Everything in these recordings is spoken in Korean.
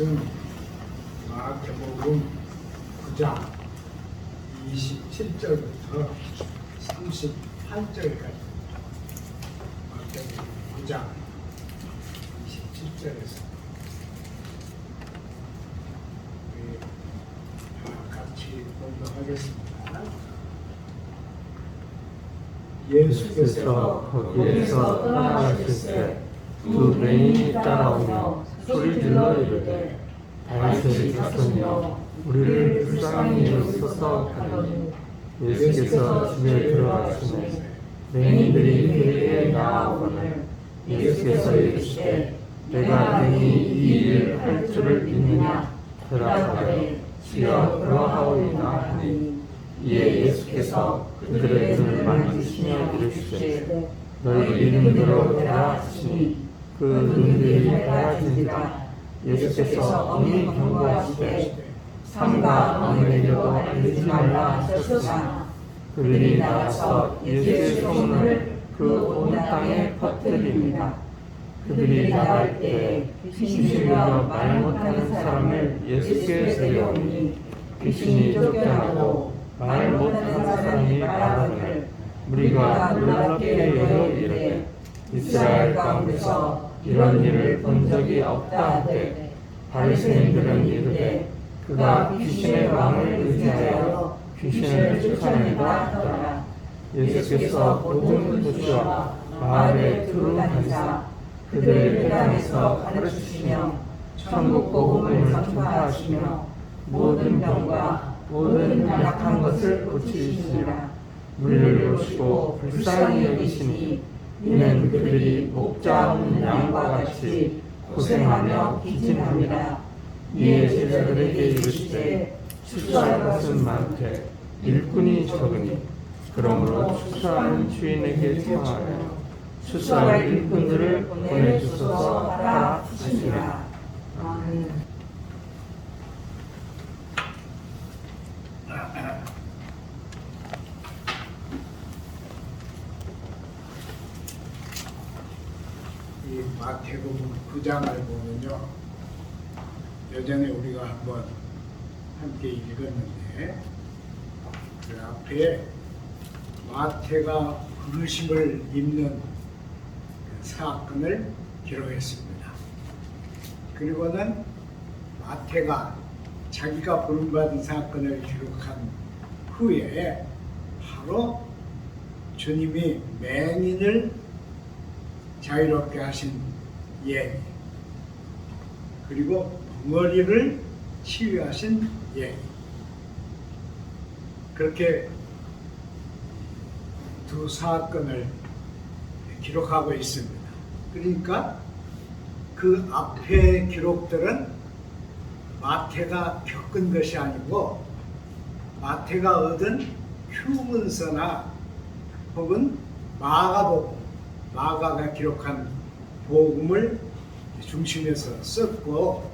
것은 마태복음 9장 27절부터 38절까지 마태복음 9장 27절에서 같이 공부하겠습니다. 예수께서 거기에서 떠나가실 때 두 맹인이 따라오며 소리질러 이르되 다윗의 자손이여 우리를 불쌍히 여기소서 하더니 예수께서 집에 들어가시매 맹인들이 그에게 나아오거늘 예수께서 이르시되 내가 능히 이 일을 할 줄을 믿느냐 대답하되 주여 그러하오이다 하니 이에 예수께서 그들의 눈을 만지시며 이르시되 너희 믿음대로 되라 하시니 그 눈들이 밝아진지라. 예수께서 엄히 경고하시되 삼가 너희에게도 알리지 말라 하셨으나 그들이 나가서 예수의 소문을 그 온 땅에 퍼뜨립니다. 그들이 나갈 때에 귀신이 들려 말 못하는 사람을 예수께 데려오니 귀신이 쫓겨나고 말 못하는 사람이 말하기를 우리가 놀랍게 여겨 이르되 이스라엘 가운데서 이런 일을 본 적이 없다 하되 바리새인들은 이르되 그가 귀신의 왕을 의지하여 귀신을 쫓아낸다 하더라. 예수께서 모든 도시와 마을에 두루 다니사 그들의 회당에서 가르치시며 천국 복음을 전파하시며 모든 병과 모든 약한 것을 고치시니라. 우리를 보시고 불쌍히 여기시니 이는 그들이 목자 없는 양과 같이 고생하며 기진합니다. 이에 제자들에게 이르시되 축사할 것은 많되 일꾼이 적으니 그러므로 축사하는 주인에게 청하여 축사할 일꾼들을 보내주소서 하라 하시니라. 아멘. 이 마태복음 9장을 보면요, 예전에 우리가 한번 함께 읽었는데 그 앞에 마태가 부르심을 입는 그 사건을 기록했습니다. 그리고는 마태가 자기가 부름받은 사건을 기록한 후에 바로 주님이 맹인을 자유롭게 하신 예기, 그리고 벙어리를 치유하신 예기, 그렇게 두 사건을 기록하고 있습니다. 그러니까 그 앞의 기록들은 마태가 겪은 것이 아니고 마태가 얻은 휴문서나 혹은 마가가 기록한 복음을 중심에서 썼고,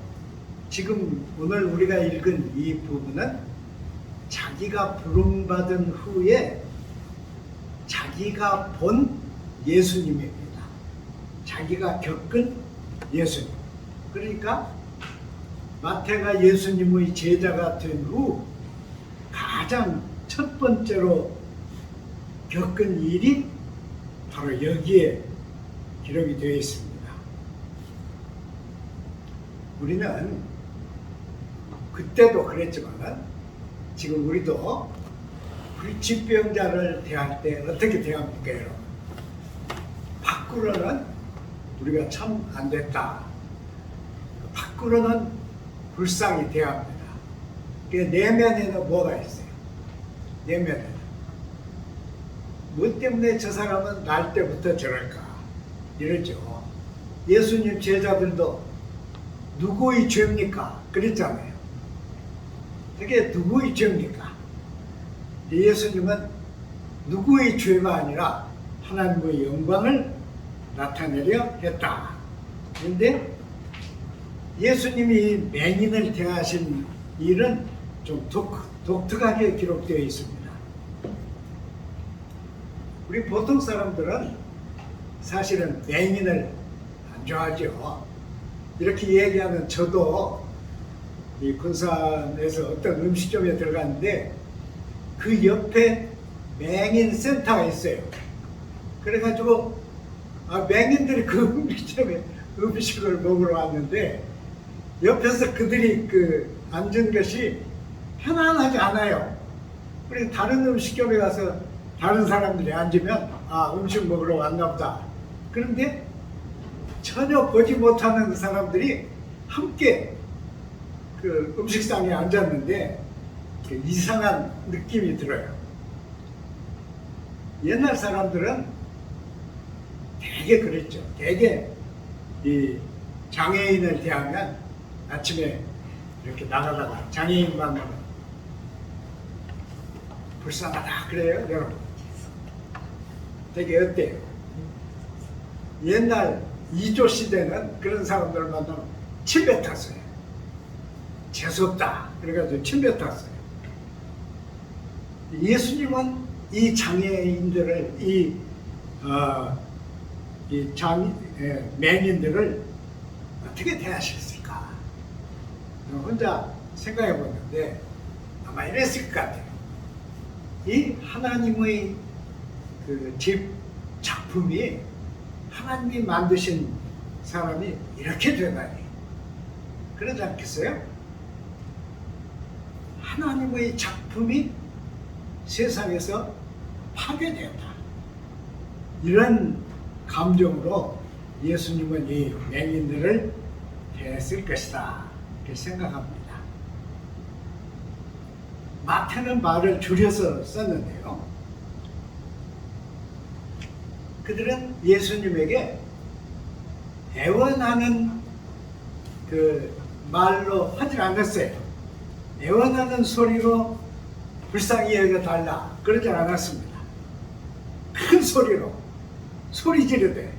지금 오늘 우리가 읽은 이 부분은 자기가 부름받은 후에 자기가 본 예수님입니다. 자기가 겪은 예수님. 그러니까 마태가 예수님의 제자가 된 후 가장 첫 번째로 겪은 일이 바로 여기에 기록이 되어 있습니다. 우리는 그때도 그랬지만 지금 우리도 불치병자를 대할 때 어떻게 대합니까, 여러분? 밖으로는 우리가 참 안 됐다, 밖으로는 불쌍히 대합니다. 그 내면에는 뭐가 있어요? 내면에는 뭐 때문에 저 사람은 날 때부터 저럴까 이러죠. 예수님 제자들도 누구의 죄입니까? 그랬잖아요. 그게 누구의 죄입니까? 예수님은 누구의 죄가 아니라 하나님의 영광을 나타내려 했다. 그런데 예수님이 맹인을 대하신 일은 좀 독특하게 기록되어 있습니다. 우리 보통 사람들은 사실은 맹인을 안 좋아하죠. 이렇게 얘기하면 저도 이 군산에서 어떤 음식점에 들어갔는데 그 옆에 맹인 센터가 있어요. 그래가지고 맹인들이 그 음식점에 음식을 먹으러 왔는데 옆에서 그들이 앉은 것이 편안하지 않아요. 그리고 다른 음식점에 가서 다른 사람들이 앉으면 음식 먹으러 왔나 보다. 그런데 전혀 보지 못하는 사람들이 함께 그 음식상에 앉았는데 이상한 느낌이 들어요. 옛날 사람들은 되게 그랬죠. 되게 이 장애인을 대하면 아침에 이렇게 나가다가 장애인 만나면 불쌍하다 그래요, 여러분. 되게 어때요? 옛날 이조 시대는 그런 사람들 만나면 침뱉었어요. 재수없다 그래가지고 침뱉었어요. 예수님은 이 장애인들을 맹인들을 어떻게 대하셨을까? 혼자 생각해 보는데 아마 이랬을 것 같아요. 이 하나님의 그 집 작품이 하나님이 만드신 사람이 이렇게 되다니 그러지 않겠어요? 하나님의 작품이 세상에서 파괴되었다. 이런 감정으로 예수님은 이 맹인들을 대했을 것이다. 이렇게 생각합니다. 마태는 말을 줄여서 썼는데요. 그들은 예수님에게 애원하는 그 말로 하지 않았어요. 애원하는 소리로 불쌍히 여겨달라 그러지 않았습니다. 큰 소리로 소리 지르되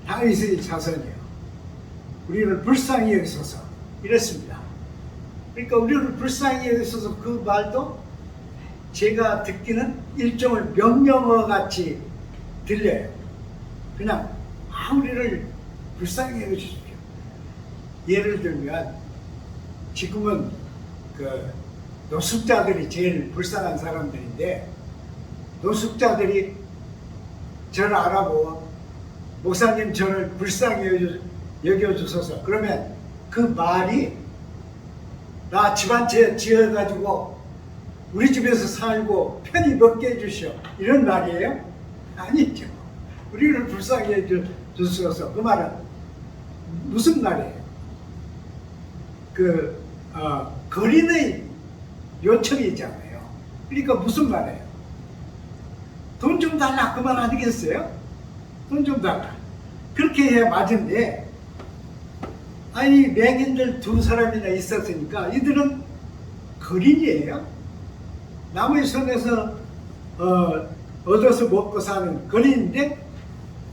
다윗의 자손이요 우리를 불쌍히 여기소서 이랬습니다. 그러니까 우리를 불쌍히 여기소서 그 말도 제가 듣기는 일종의 명령어 같이 들려요. 그냥 우리를 불쌍히 여겨주십시오. 예를 들면 지금은 그 노숙자들이 제일 불쌍한 사람들인데 노숙자들이 저를 알아보고 목사님 저를 불쌍히 여겨주소서 그러면 그 말이 나 집 한 채 지어가지고 우리 집에서 살고 편히 먹게 해주시오 이런 말이에요? 아니죠. 우리를 불쌍히 해주소서 그 말은 무슨 말이에요? 거린의 요청이잖아요. 그러니까 무슨 말이에요? 돈 좀 달라 그 말 아니겠어요? 돈 좀 달라. 그렇게 해야 맞은데 아니 맹인들 두 사람이나 있었으니까 이들은 거린이에요. 남의 손에서 얻어서 먹고 사는 거린인데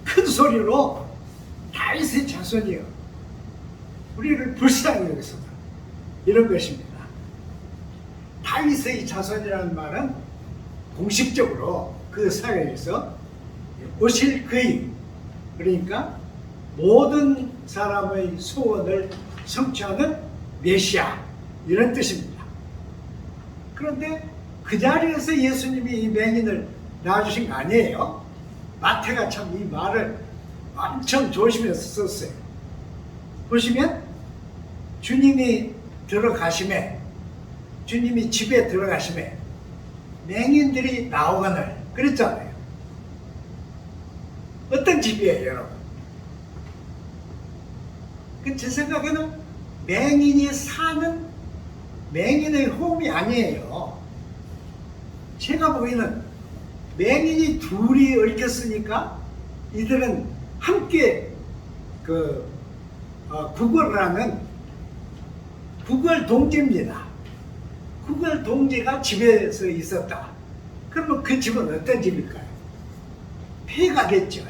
큰 소리로 다윗의 자손이요 우리를 불쌍히 여기소서 이런 것입니다. 다윗의 자손이라는 말은 공식적으로 그 사회에서 오실 그의 그러니까 모든 사람의 소원을 성취하는 메시아 이런 뜻입니다. 그런데 그 자리에서 예수님이 이 맹인을 낳아주신 거 아니에요. 마태가 참 이 말을 엄청 조심해서 썼어요. 보시면 주님이 들어가심에 주님이 집에 들어가심에 맹인들이 나오거늘 그랬잖아요. 어떤 집이에요 여러분? 제 생각에는 맹인이 사는 맹인의 홈이 아니에요. 제가 보기에는 맹인이 둘이 얽혔으니까 이들은 함께 구걸을 하는 구걸 동지입니다. 구걸 동지가 집에서 있었다. 그러면 그 집은 어떤 집일까요? 폐가겠죠.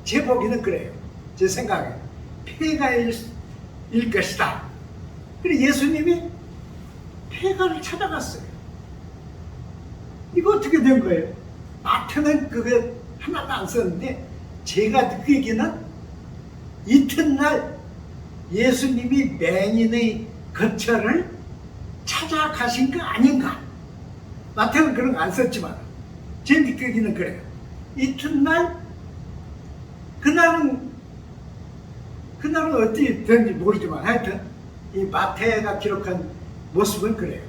제 보기는 그래요. 제 생각에 폐가일 것이다. 그래서 예수님이 폐가를 찾아갔어요. 이거 어떻게 된 거예요? 마태는 그게 하나도 안 썼는데 제가 느끼기는 이튿날 예수님이 맹인의 거처를 찾아가신 거 아닌가? 마태는 그런 거 안 썼지만 제 느끼기는 그래요. 이튿날 그날은 어떻게 된지 모르지만 하여튼 이 마태가 기록한 모습은 그래요.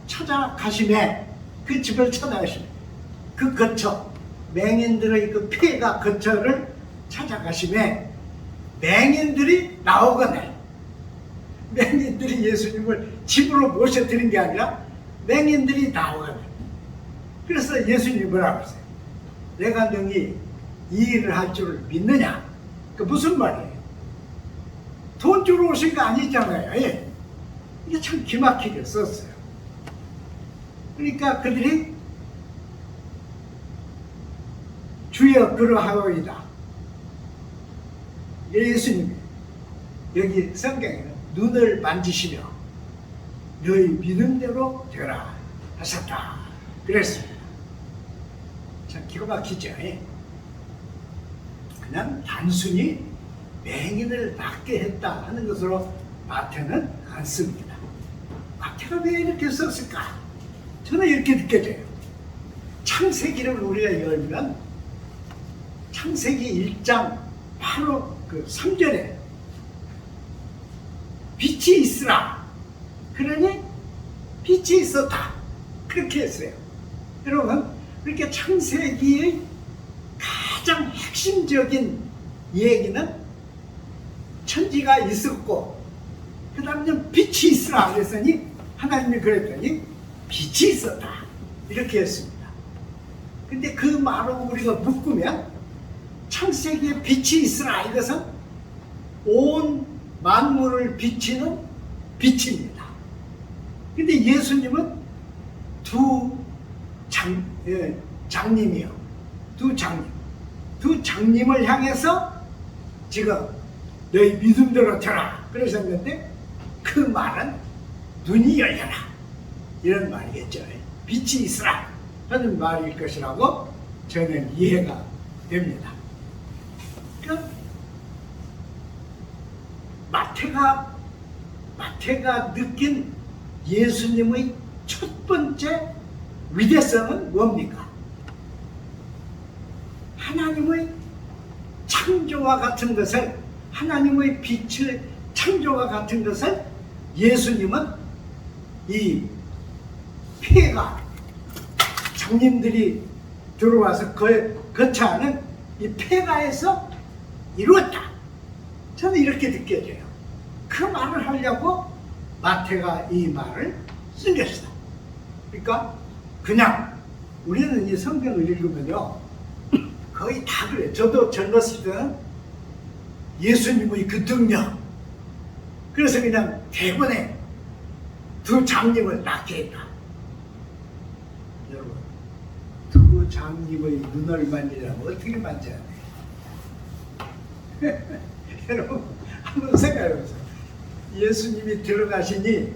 찾아가심에 그 집을 찾아가심에 그 거처 맹인들의 그 폐가 거처를 찾아가심에 맹인들이 나오거늘 맹인들이 예수님을 집으로 모셔드린 게 아니라 맹인들이 나오거늘 그래서 예수님이 뭐라고 했어요? 내가 너희 이 일을 할 줄을 믿느냐? 그 무슨 말이에요? 돈 주러 오신 거 아니잖아요. 예. 이게 참 기막히게 썼어요. 그러니까 그들이 주여 그러하오이다. 예수님이 여기 성경에는 눈을 만지시며 너희 믿음대로 되라 하셨다. 그랬습니다. 참 기가 막히죠. 그냥 단순히 맹인을 낫게 했다 하는 것으로 마태는 안 씁니다. 마태가 왜 이렇게 썼을까? 저는 이렇게 느껴져요. 창세기를 우리가 열면 창세기 1장 바로 그 3절에 빛이 있으라. 그러니 빛이 있었다. 그렇게 했어요. 여러분, 그렇게 창세기의 가장 핵심적인 얘기는 천지가 있었고 그 다음에 빛이 있으라 그랬더니 하나님이 그랬더니 빛이 있었다. 이렇게 했습니다. 근데 그 말을 우리가 묶으면 창세기에 빛이 있으라 이것은 온 만물을 비치는 빛입니다. 근데 예수님은 장님이요. 두 장님을 향해서 지금 너희 믿음대로 되라 그러셨는데 그 말은 눈이 열려라 이런 말이겠죠. 빛이 있으라 하는 말일 것이라고 저는 이해가 됩니다. 그러니까 마태가 느낀 예수님의 첫 번째 위대성은 뭡니까? 하나님의 창조와 같은 것을 하나님의 빛을 창조와 같은 것을 예수님은 이 폐가 장님들이 들어와서 거처하는 이 폐가에서 이루었다. 저는 이렇게 느껴져요. 그 말을 하려고 마태가 이 말을 쓴 것이다. 그러니까 그냥 우리는 이 성경을 읽으면요 거의 다 그래요. 저도 젊었을 때는 예수님의 그 능력 그래서 그냥 대본에 두 장님을 낳게 했다. 여러분 두 장님의 눈을 만지려면 어떻게 만져야 돼요? 여러분 한번 생각해보세요. 예수님이 들어가시니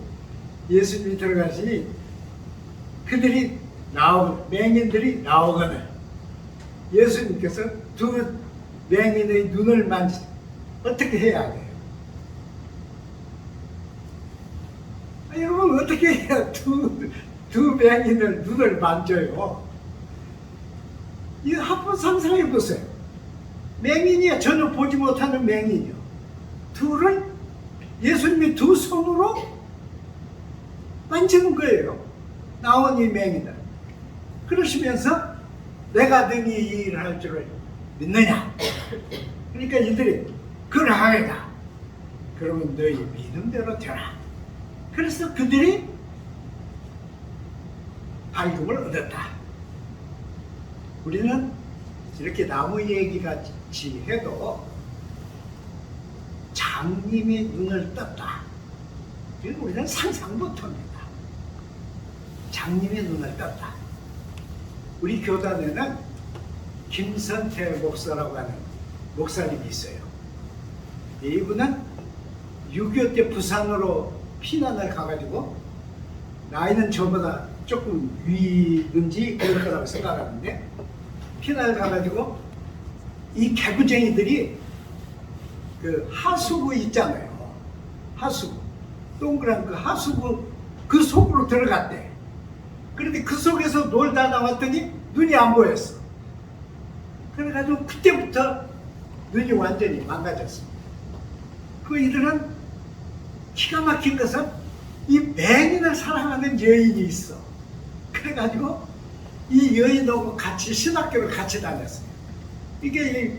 그들이 맹인들이 나오거든. 예수님께서 두 맹인의 눈을 어떻게 해야 돼요? 여러분 어떻게 해야 두 맹인을 눈을 만져요? 이거 한번 상상해 보세요. 맹인이야. 전혀 보지 못하는 맹인이요. 둘을 예수님이 두 손으로 만지는 거예요. 나온 이 맹인을. 그러시면서 내가 능히 이 일을 할 줄을 믿느냐? 그러니까 이들이 그러하이다. 그러면 너희 믿음대로 되라. 그래서 그들이 밝음을 얻었다. 우리는 이렇게 나무 얘기같이 해도 장님이 눈을 떴다. 이건 우리는 상상 못합니다. 장님이 눈을 떴다. 우리 교단에는 김선태 목사라고 하는 목사님이 있어요. 이분은 6.25 때 부산으로 피난을 가가지고 나이는 저보다 조금 위든지 그럴 거라고 생각하는데 피난을 가가지고 이 개구쟁이들이 그 하수구 있잖아요. 하수구. 동그란 그 하수구 그 속으로 들어갔대. 그런데 그 속에서 놀다 나왔더니 눈이 안 보였어. 그래가지고 그때부터 눈이 완전히 망가졌습니다. 그 이들은 기가 막힌 것은 이 맹인을 사랑하는 여인이 있어. 그래가지고 이 여인하고 같이 신학교를 같이 다녔어요. 이게 이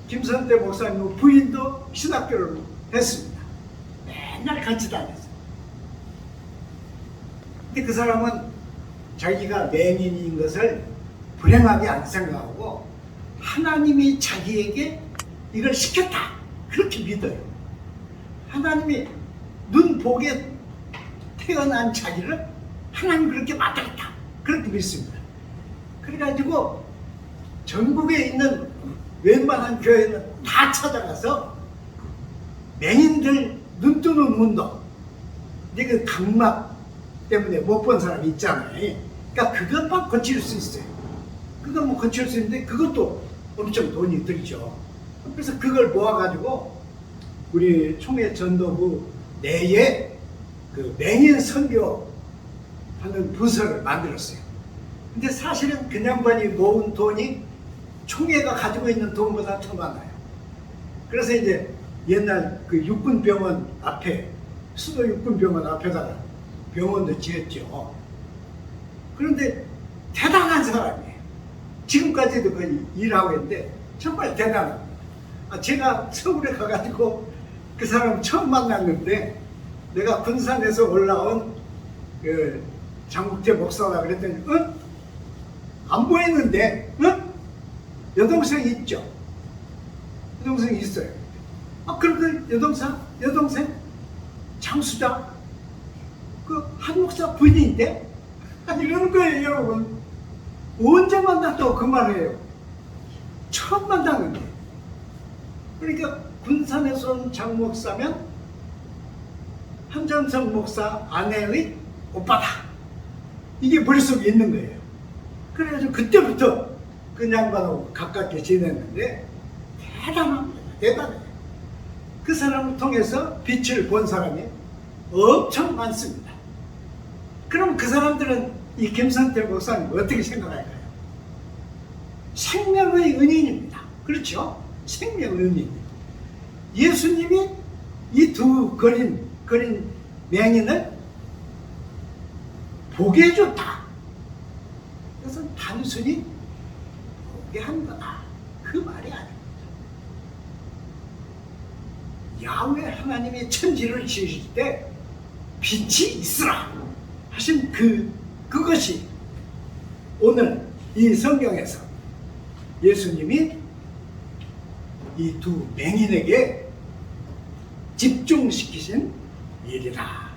김선태 목사님 부인도 신학교를 했습니다. 맨날 같이 다녔어요. 근데 그 사람은 자기가 맹인인 것을 불행하게 안 생각하고 하나님이 자기에게 이걸 시켰다 그렇게 믿어요. 하나님이 눈 보게 태어난 자기를 하나님 그렇게 만들었다 그렇게 믿습니다. 그래가지고 전국에 있는 웬만한 교회는 다 찾아가서 맹인들 눈 뜨는 문도 이제 그 각막 때문에 못 본 사람이 있잖아요. 그러니까 그것만 고칠 수 있어요. 그건 뭐 고칠 수 있는데 그것도 엄청 돈이 들죠. 그래서 그걸 모아가지고 우리 총회 전도부 내에 그 맹인 선교 하는 부서를 만들었어요. 근데 사실은 그 양반이 모은 돈이 총회가 가지고 있는 돈보다 더 많아요. 그래서 이제 옛날 그 육군병원 앞에 수도 육군병원 앞에다가 병원도 지었죠. 그런데 대단한 사람이에요. 지금까지도 그 일하고 있는데 정말 대단합니다. 제가 서울에 가가지고 그 사람 처음 만났는데 내가 군산에서 올라온 그 장국재 목사라 그랬더니 안 보이는데 여동생 있죠? 여동생 있어요. 그럼 그 여동생 장수자 그 한 목사 부인인데 이러는 거예요. 여러분 언제 만났다고 그 말해요. 처음 만났는데. 그러니까 군산에서 온 장 목사면 한정석 목사 아내의 오빠다. 이게 머릿속에 있는 거예요. 그래서 그때부터 그 양반하고 가깝게 지냈는데 대단합니다. 대단해요. 그 사람을 통해서 빛을 본 사람이 엄청 많습니다. 그럼 그 사람들은 이 김선태 목사님 어떻게 생각할까요? 생명의 은인입니다. 그렇죠? 생명의 은인. 예수님이 이 두 거린 맹인을 보게 해줬다. 그래서 단순히 보게 한 거다. 그 말이 아닙니다. 야훼 하나님이 천지를 지으실 때 빛이 있으라 하신 그것이 오늘 이 성경에서 예수님이 이 두 맹인에게 집중시키신 일이라.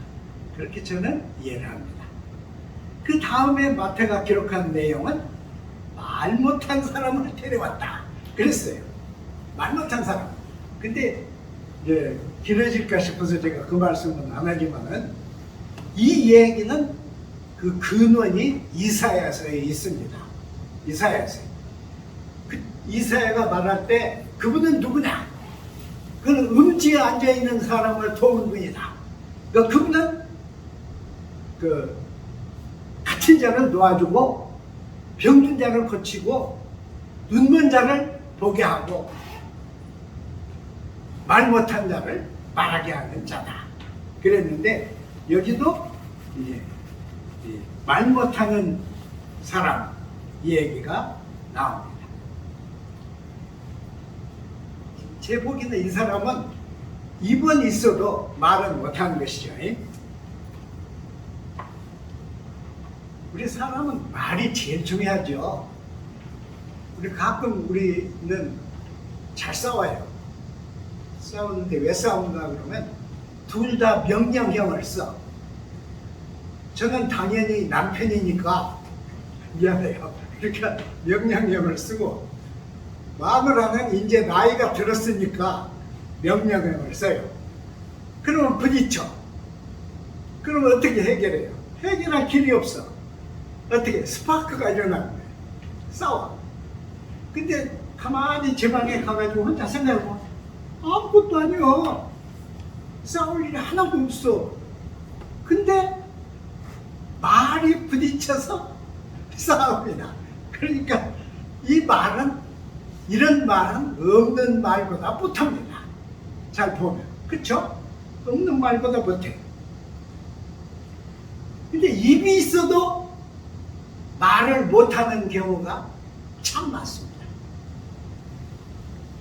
그렇게 저는 이해를 합니다. 그 다음에 마태가 기록한 내용은 말 못한 사람을 데려왔다. 그랬어요. 말 못한 사람. 근데 이제 길어질까 싶어서 제가 그 말씀은 안 하지만은 이 얘기는 그 근원이 이사야서에 있습니다. 이사야서. 이사야가 말할 때 그분은 누구냐? 그는 음지에 앉아있는 사람을 도운 분이다. 그러니까 그분은 그 갇힌 자를 놓아주고 병든 자를 고치고 눈먼 자를 보게 하고 말 못한 자를 말하게 하는 자다. 그랬는데 여기도 이제 말 못하는 사람 이 얘기가 나옵니다. 제 보기에는 이 사람은 입은 있어도 말은 못하는 것이죠. 우리 사람은 말이 제일 중요하죠. 우리 가끔 우리는 잘 싸워요. 싸우는데 왜 싸운가 그러면 둘 다 명령형을 써. 저는 당연히 남편이니까 미안해요. 그러니까 명령형을 쓰고 마누라는 이제 나이가 들었으니까 명령형을 써요. 그러면 부딪혀. 그러면 어떻게 해결해요? 해결할 길이 없어. 어떻게? 스파크가 일어나는 거예요. 싸워. 근데 가만히 제 방에 가가지고 혼자 생각해보면 아무것도 아니야. 싸울 일이 하나도 없어. 근데 말이 부딪혀서 싸웁니다. 그러니까 이 말은, 이런 말은 없는 말보다 못합니다. 잘 보면. 그쵸? 없는 말보다 못해요. 근데 입이 있어도 말을 못하는 경우가 참 많습니다.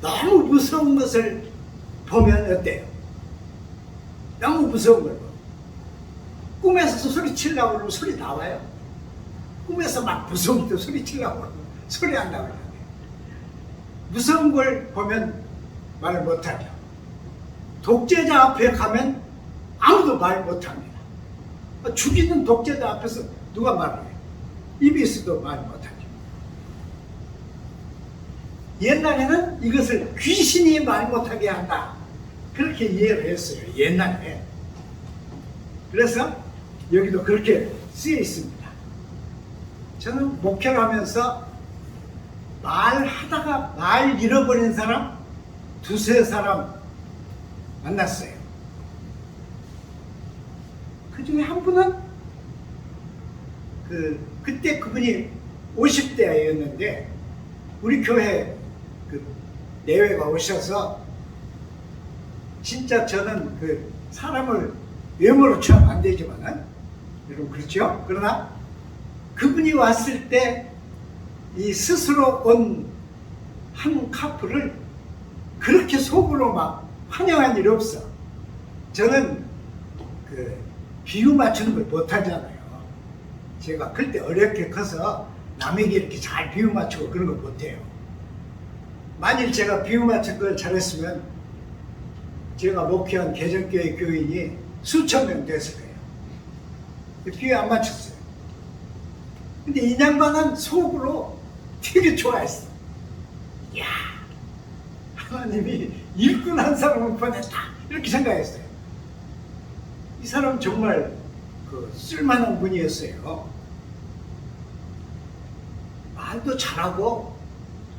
너무 무서운 것을 보면 어때요? 너무 무서운 걸 보면. 꿈에서 소리 치려고 그러면 소리 나와요? 꿈에서 막 무서울 때 소리 치려고 그러면 소리 안 나와요. 무서운 걸 보면 말 못하죠. 독재자 앞에 가면 아무도 말 못합니다. 죽이는 독재자 앞에서 누가 말을 해요? 입이 있어도 말 못하죠. 옛날에는 이것을 귀신이 말 못하게 한다, 그렇게 이해를 했어요. 옛날에. 그래서 여기도 그렇게 쓰여 있습니다. 저는 목회를 하면서 말하다가 말 잃어버린 사람 두세 사람 만났어요. 그 중에 한 분은 그때 그분이 50대였는데 우리 교회 내외가 오셔서, 진짜 저는 사람을 외모로 취하면 안 되지만은, 여러분 그렇죠? 그러나 그분이 왔을 때 이 스스로 온 한 카풀을 그렇게 속으로 막 환영한 일이 없어. 저는 비유 맞추는 걸 못하잖아요. 제가 그때 어렵게 커서 남에게 이렇게 잘 비유 맞추고 그런 걸 못해요. 만일 제가 비유 맞춘 걸 잘했으면 제가 목회한 개정교회 교인이 수천 명 됐을 거예요. 비유 안 맞췄어요. 근데 이 양반은 속으로 되게 좋아했어. 이야, 하나님이 일꾼 한 사람을 보냈다, 이렇게 생각했어요. 이 사람 정말 쓸만한 분이었어요. 말도 잘하고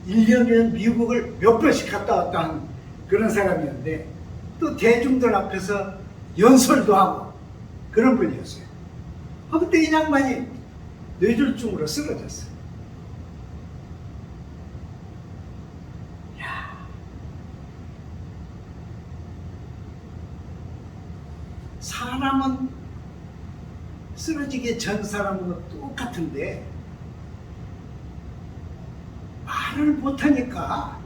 1년이면 미국을 몇 번씩 갔다 왔다 한 그런 사람이었는데, 또 대중들 앞에서 연설도 하고 그런 분이었어요. 그때 이 양반이 뇌졸중으로 쓰러졌어요. 사람은 쓰러지기 전 사람은 똑같은데 말을 못하니까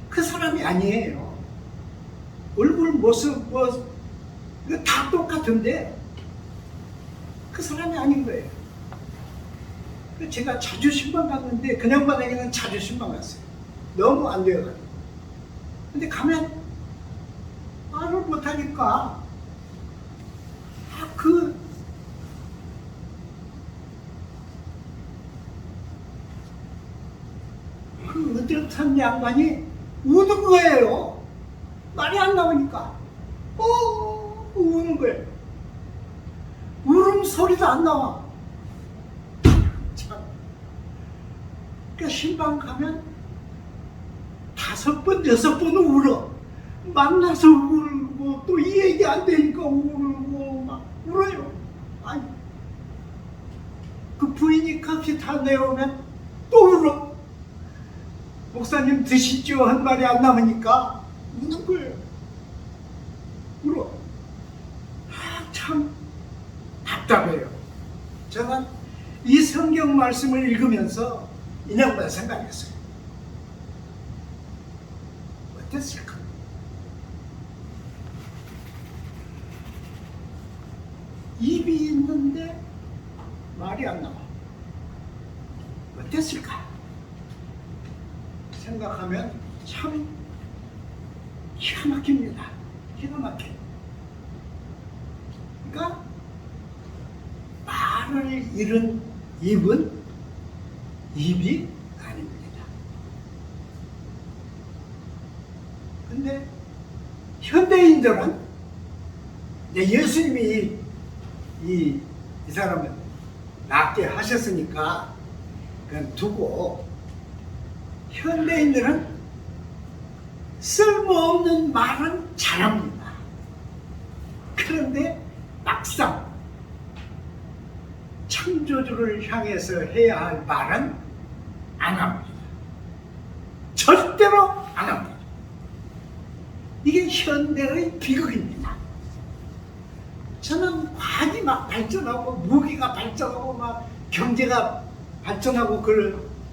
그 사람이 아니에요. 얼굴, 모습, 이거 다 똑같은데 그 사람이 아닌 거예요. 제가 자주 신방 갔는데 그 양반에게는 자주 신방 갔어요. 너무 안 돼가지고. 근데 가면 말을 못하니까 그 으드릇한 양반이 우는 거예요. 말이 안 나오니까. 우는 거예요. 울음소리도 안 나와. 참. 그러니까 신방 가면 5번, 6번은 울어. 만나서 울고 또 이 얘기 안 되니까 울고 막 울어요. 아니, 그 부인이 값이 다 내려오면 또 울어. 목사님 드시죠 한 말이 안 남으니까 우는 거예요. 울어. 참 답답해요. 저는 이 성경 말씀을 읽으면서 이 양반 생각했어요. 어땠을까? 입이 있는데 말이 안 나와. 어땠을까? 생각하면 참 기가 막힙니다. 기가 막혀. 그러니까 말을 잃은 입은 입이 아닙니다. 근데 현대인들은 예수님이 이 사람을 낫게 하셨으니까 그냥 두고, 현대인들은 쓸모없는 말은 잘합니다. 그런데 막상 창조주를 향해서 해야 할 말은 안 합니다. 절대로 안 합니다. 이게 현대의 비극입니다. 저는 과학이 막 발전하고 무기가 발전하고 막 경제가 발전하고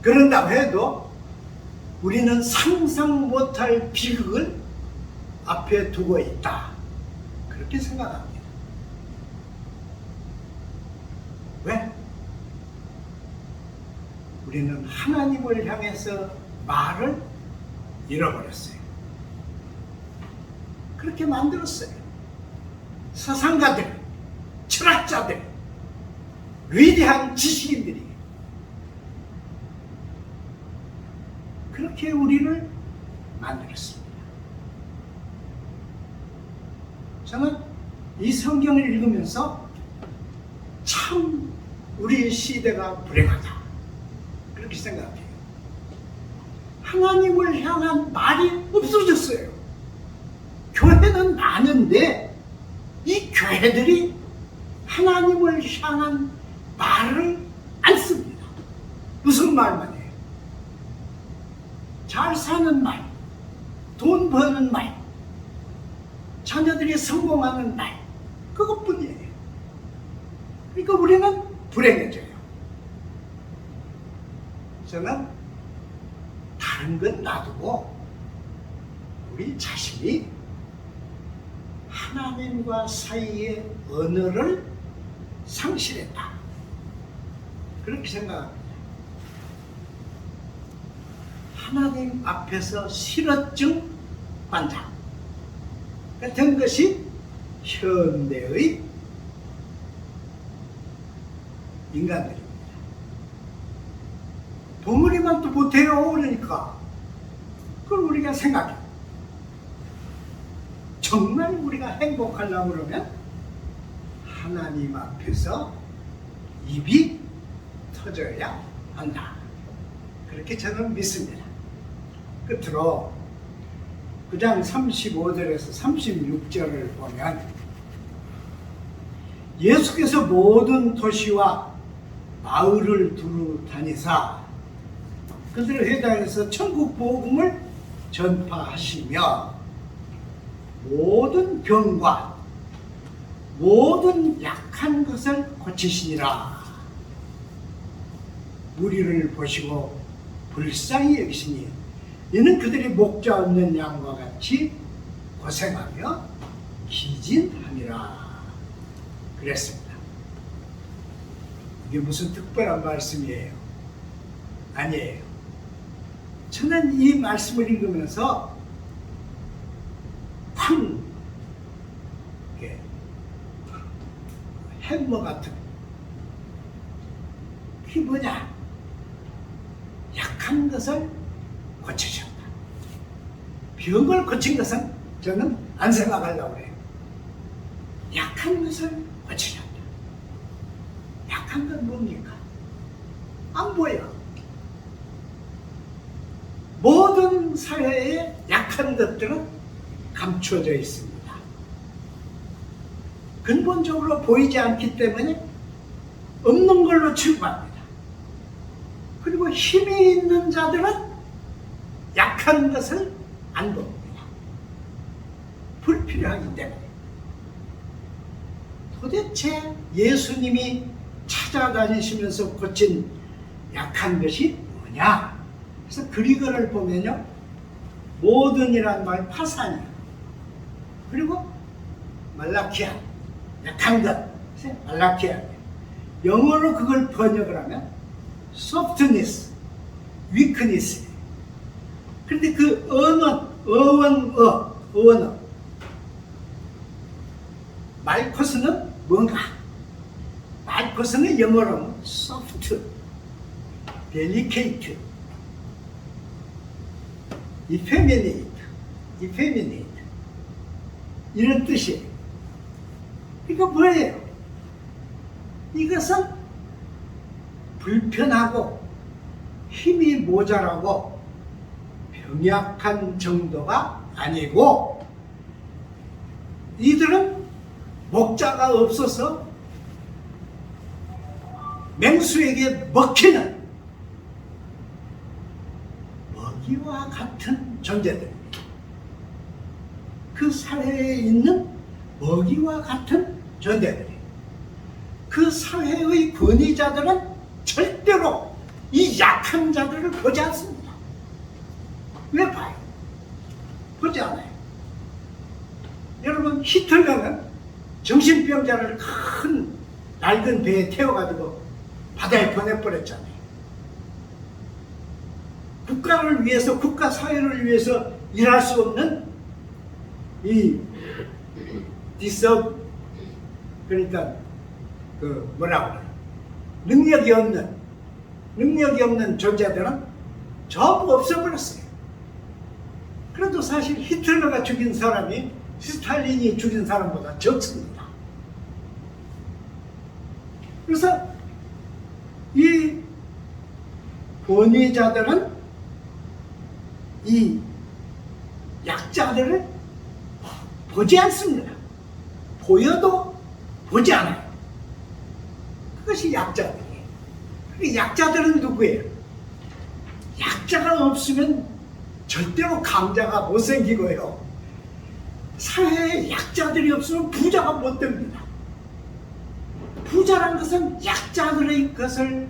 그런다고 해도 우리는 상상 못할 비극을 앞에 두고 있다. 그렇게 생각합니다. 왜? 우리는 하나님을 향해서 말을 잃어버렸어요. 그렇게 만들었어요. 사상가들, 철학자들, 위대한 지식인들이 그렇게 우리를 만들었습니다. 저는 이 성경을 읽으면서 참 우리 시대가 불행하다. 그렇게 생각해요. 하나님을 향한 말이 없어졌어요. 교회는 많은데 이 교회들이 하나님을 향한 말을 안 씁니다. 무슨 말만 해요? 잘 사는 말, 돈 버는 말, 자녀들이 성공하는 말, 그것뿐이에요. 그러니까 우리는 불행해져요. 저는 다른 건 놔두고 우리 자신이 하나님과 사이의 언어를 상실했다. 그렇게 생각합니다. 하나님 앞에서 실어증 환자 같은 것이 현대의 인간들입니다. 덩어리만 또 못해요. 그러니까 그걸 우리가 생각해. 정말 우리가 행복하려고 그러면 하나님 앞에서 입이 터져야 한다. 그렇게 저는 믿습니다. 끝으로 9장 35절에서 36절을 보면 예수께서 모든 도시와 마을을 두루 다니사 그들을 회당에서 천국 복음을 전파하시며 모든 병과 모든 약한 것을 고치시니라. 무리를 보시고 불쌍히 여기시니 이는 그들이 목자 없는 양과 같이 고생하며 기진함이라 그랬습니다. 이게 무슨 특별한 말씀이에요? 아니에요. 저는 이 말씀을 읽으면서 팡 이렇게 햄머 같은 그게 뭐냐? 약한 것을 고치셨다. 병을 고친 것은 저는 안 생각하려고 해요. 약한 것을 고치셨다. 약한 건 뭡니까? 안 보여. 모든 사회에 약한 것들은 감춰져 있습니다. 근본적으로 보이지 않기 때문에 없는 걸로 취급합니다. 그리고 힘이 있는 자들은 약한 것을 안 봅니다. 불필요하기 때문에. 도대체 예수님이 찾아다니시면서 고친 약한 것이 뭐냐? 그래서 그리거를 보면요, 모든이란 말 파산이에요. 그리고 말라키아, 약한 것, 말라키아. 영어로 그걸 번역을 하면 softness, weakness. 그런데 그 어원어, 말코스는 뭔가? 말코스는 영어로 soft, delicate, effeminate 이런 뜻이에요. 이거 뭐예요? 이것은 불편하고 힘이 모자라고 병약한 정도가 아니고 이들은 목자가 없어서 맹수에게 먹히는 먹이와 같은 존재들입니다. 그 사회에 있는 먹이와 같은 존재들이, 그 사회의 권위자들은 절대로 이 약한 자들을 보지 않습니다. 왜 봐요? 보지 않아요. 여러분, 히틀러는 정신병자를 큰 낡은 배에 태워가지고 바다에 보내버렸잖아요. 국가를 위해서, 국가 사회를 위해서 일할 수 없는 이 디서, 그러니까 그 뭐라고 그래요? 능력이 없는 존재들은 전부 없어버렸어요. 그래도 사실 히틀러가 죽인 사람이 스탈린이 죽인 사람보다 적습니다. 그래서 이 권위자들은 이 약자들을 보지 않습니다. 보여도 보지 않아요. 그것이 약자들이에요. 그 약자들은 누구예요? 약자가 없으면 절대로 강자가 못 생기고요. 사회에 약자들이 없으면 부자가 못 됩니다. 부자란 것은 약자들의 것을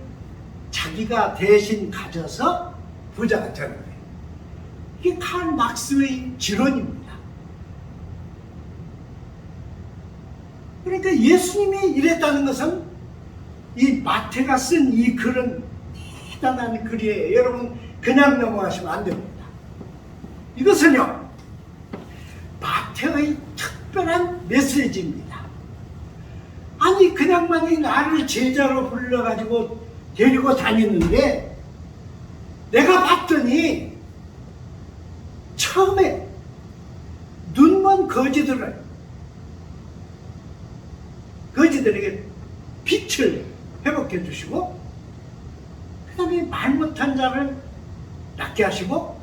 자기가 대신 가져서 부자가 되는 거예요. 이게 칼 막스의 지론입니다. 그러니까 예수님이 이랬다는 것은 이 마태가 쓴 이 글은 대단한 글이에요. 여러분 그냥 넘어가시면 안 됩니다. 이것은요, 마태의 특별한 메시지입니다. 아니 그냥만이 나를 제자로 불러가지고 데리고 다니는데, 내가 봤더니 처음에 눈먼 거지들에게 빛을 회복해 주시고, 그 다음에 말 못한 자를 낫게 하시고,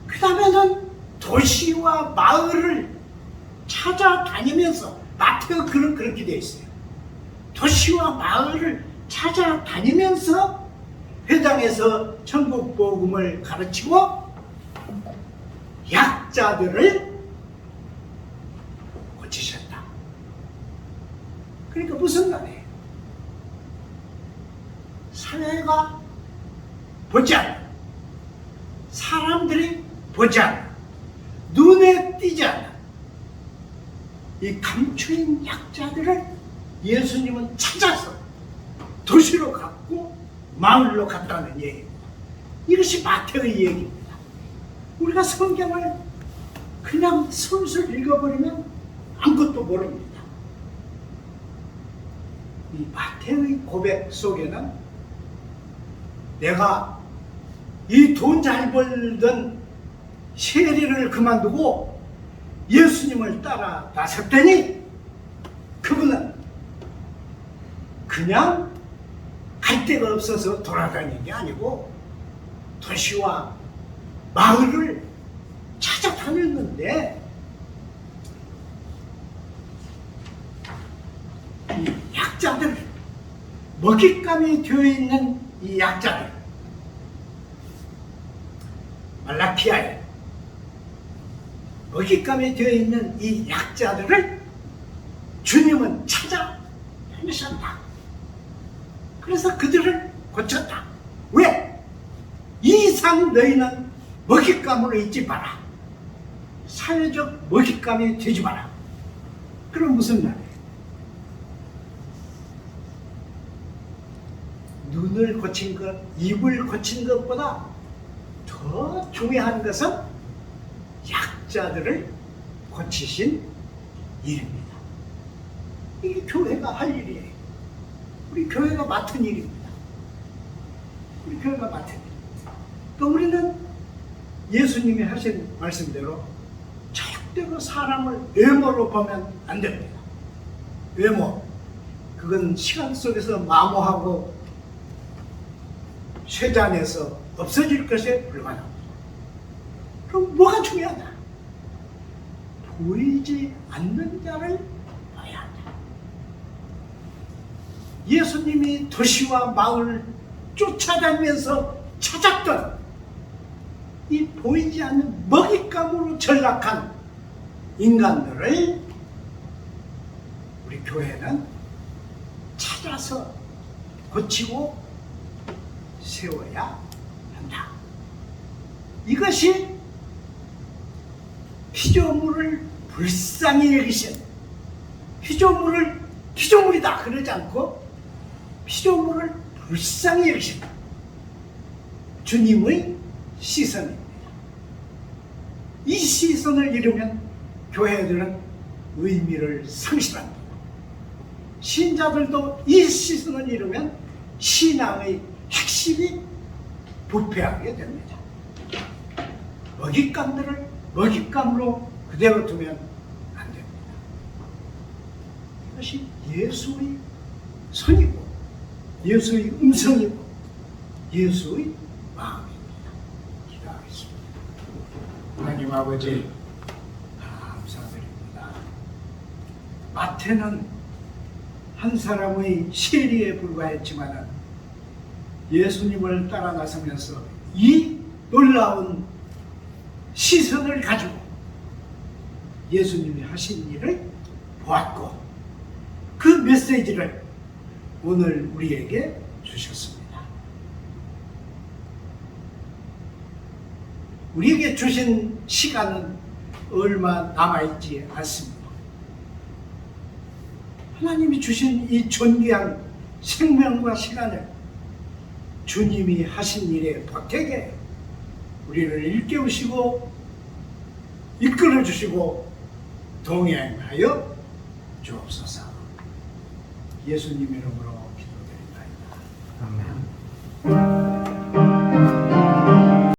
그 다음에는 도시와 마을을 찾아다니면서, 마태가 글은 그렇게 되어 있어요. 도시와 마을을 찾아다니면서 회당에서 천국 복음을 가르치고 약자들을 고치셨다. 그러니까 무슨 말이에요? 사회가 보지 않아, 사람들이 보지 않아, 눈에 띄지 않아, 이 감추인 약자들을 예수님은 찾아서 도시로 갔고 마을로 갔다는 얘기입니다. 이것이 마태의 얘기입니다. 우리가 성경을 그냥 술술 읽어버리면 아무것도 모릅니다. 이 마태의 고백 속에는 내가 이 돈 잘 벌던 세리를 그만두고 예수님을 따라 나섰더니, 그분은 그냥 갈 데가 없어서 돌아다니는 게 아니고 도시와 마을을 찾아다녔는데, 이 약자들, 먹잇감이 되어 있는 이 약자들, 말라키아에 먹잇감이 되어 있는 이 약자들을 주님은 찾아다니셨다. 그래서 그들을 고쳤다. 왜? 이 이상 너희는 먹잇감으로 있지 마라. 사회적 먹잇감이 되지 마라. 그럼 무슨 말이에요? 눈을 고친 것, 입을 고친 것보다 더 중요한 것은 약자들을 고치신 일입니다. 이게 교회가 할 일이에요. 우리 교회가 맡은 일입니다. 우리 교회가 맡은 일. 그러니까 우리는 예수님이 하신 말씀대로 절대로 사람을 외모로 보면 안 됩니다. 외모, 그건 시간 속에서 마모하고 쇠잔에서 없어질 것에 불과합니다. 그럼 뭐가 중요하냐? 보이지 않는 자를 봐야 예수님이 도시와 마을을 쫓아다니면서 찾았던 이 보이지 않는 먹잇감으로 전락한 인간들을 우리 교회는 찾아서 고치고 세워야 한다. 이것이 피조물을 불쌍히 여기신, 피조물을 피조물이다 그러지 않고 피조물을 불쌍히 여기신 주님의 시선입니다. 이 시선을 잃으면 교회들은 의미를 상실합니다. 신자들도 이 시선을 잃으면 신앙의 핵심이 부패하게 됩니다. 먹잇감들을 먹잇감으로 그대로 두면 안 됩니다. 이것이 예수의 선이고 예수의 음성이고 예수의 마음입니다. 기도하겠습니다. 하나님 아버지 감사드립니다. 마태는 한 사람의 세리에 불과했지만 예수님을 따라 나서면서 이 놀라운 시선을 가지고 예수님이 하신 일을 보았고 그 메시지를 오늘 우리에게 주셨습니다. 우리에게 주신 시간은 얼마 남아있지 않습니다. 하나님이 주신 이 존귀한 생명과 시간을 주님이 하신 일에 보태게 우리를 일깨우시고 이끌어 주시고 동행하여 주옵소서. 예수님 이름으로 기도드립니다. 아멘.